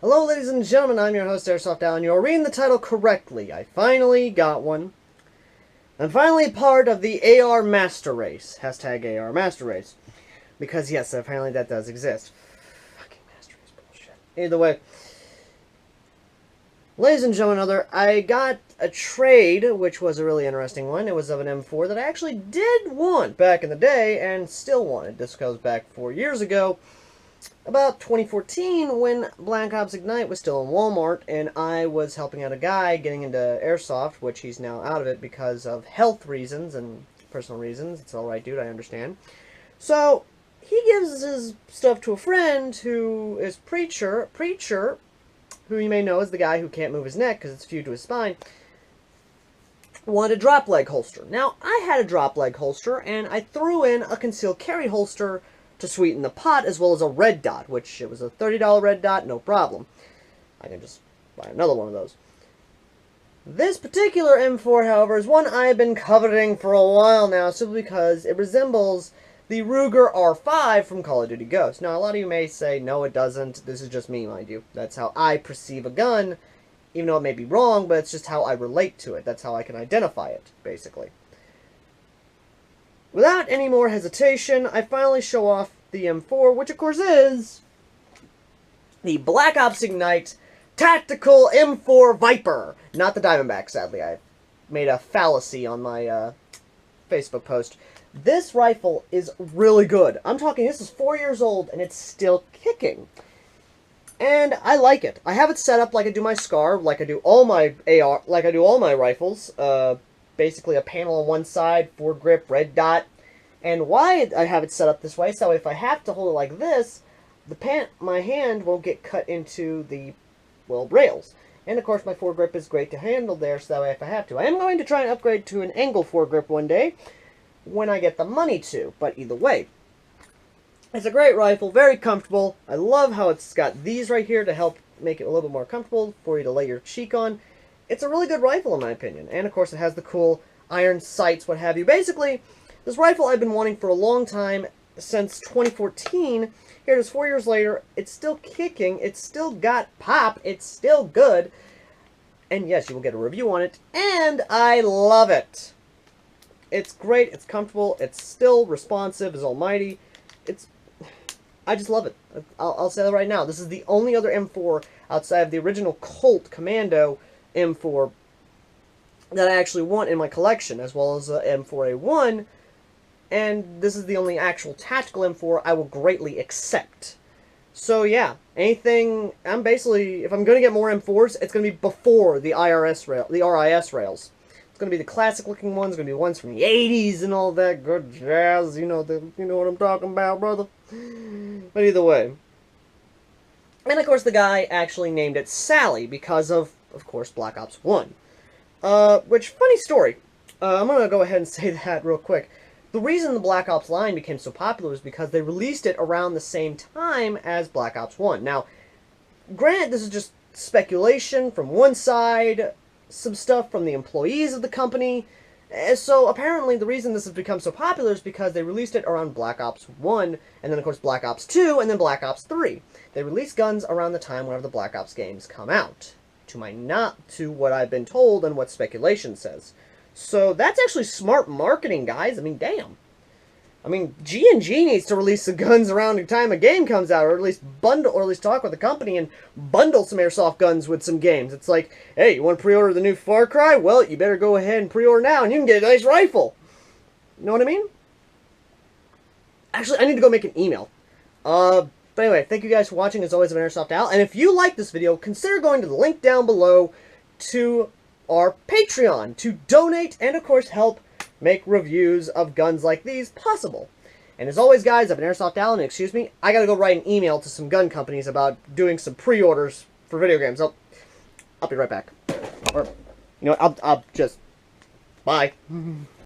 Hello, ladies and gentlemen, I'm your host, AirsoftAL, and you're reading the title correctly. I finally got one. I'm finally part of the AR Master Race. Hashtag AR Master Race. Because, yes, apparently that does exist. Fucking Master Race bullshit. Either way. Ladies and gentlemen, I got a trade, which was a really interesting one. It was of an M4 that I actually did want back in the day, and still wanted. This goes back 4 years ago. About 2014, when Black Ops Ignite was still in Walmart, and I was helping out a guy getting into Airsoft, which he's now out of it because of health reasons and personal reasons. It's alright, dude, I understand. So, he gives his stuff to a friend who is Preacher, who you may know is the guy who can't move his neck because it's fused to his spine, wanted a drop leg holster. Now, I had a drop leg holster, and I threw in a concealed carry holster to sweeten the pot, as well as a red dot, which it was a $30 red dot, no problem. I can just buy another one of those. This particular M4, however, is one I've been coveting for a while now, simply because it resembles the Ruger R5 from Call of Duty Ghosts. Now, a lot of you may say, no, it doesn't. This is just me, mind you. That's how I perceive a gun, even though it may be wrong, but it's just how I relate to it. That's how I can identify it, basically. Without any more hesitation, I finally show off the M4, which of course is the Black Ops Ignite Tactical M4 Viper. Not the Diamondback, sadly. I made a fallacy on my Facebook post. This rifle is really good. I'm talking, this is 4 years old, and it's still kicking. And I like it. I have it set up like I do my SCAR, like I do all my AR, like I do all my rifles. Basically a panel on one side, foregrip, red dot. And why I have it set up this way, so if I have to hold it like this, my hand won't get cut into the, well, rails. And of course my foregrip is great to handle there, so that way if I have to. I am going to try and upgrade to an angle foregrip one day, when I get the money to, but either way. It's a great rifle, very comfortable. I love how it's got these right here to help make it a little bit more comfortable for you to lay your cheek on. It's a really good rifle in my opinion. And of course it has the cool iron sights, what have you. Basically, this rifle I've been wanting for a long time, since 2014. Here it is 4 years later. It's still kicking. It's still got pop. It's still good. And yes, you will get a review on it. And I love it. It's great. It's comfortable. It's still responsive as almighty. I just love it. I'll say that right now. This is the only other M4 outside of the original Colt Commando M4 that I actually want in my collection, as well as the M4A1. And this is the only actual tactical M4 I will greatly accept. So yeah, anything, I'm basically, if I'm going to get more M4s, it's going to be before the RIS rails. It's going to be the classic looking ones, going to be ones from the 80s and all that good jazz, you know what I'm talking about, brother. But either way. And of course the guy actually named it Sally because of course, Black Ops 1. Which, funny story, I'm going to go ahead and say that real quick. The reason the Black Ops line became so popular is because they released it around the same time as Black Ops 1. Now, granted, this is just speculation from one side, some stuff from the employees of the company. So, apparently, the reason this has become so popular is because they released it around Black Ops 1, and then, of course, Black Ops 2, and then Black Ops 3. They release guns around the time whenever the Black Ops games come out. To what I've been told and what speculation says. So that's actually smart marketing, guys. I mean, damn. I mean, G&G needs to release the guns around the time a game comes out, or at least talk with the company and bundle some airsoft guns with some games. It's like, hey, you want to pre-order the new Far Cry? Well, you better go ahead and pre-order now, and you can get a nice rifle. You know what I mean? Actually, I need to go make an email. But anyway, thank you guys for watching. As always, I'm AirsoftAL, and if you like this video, consider going to the link down below to our Patreon to donate and, of course, help make reviews of guns like these possible. And as always, guys, I've been AirsoftAL, and excuse me, I gotta go write an email to some gun companies about doing some pre-orders for video games. I'll be right back. Or, you know, I'll just... Bye.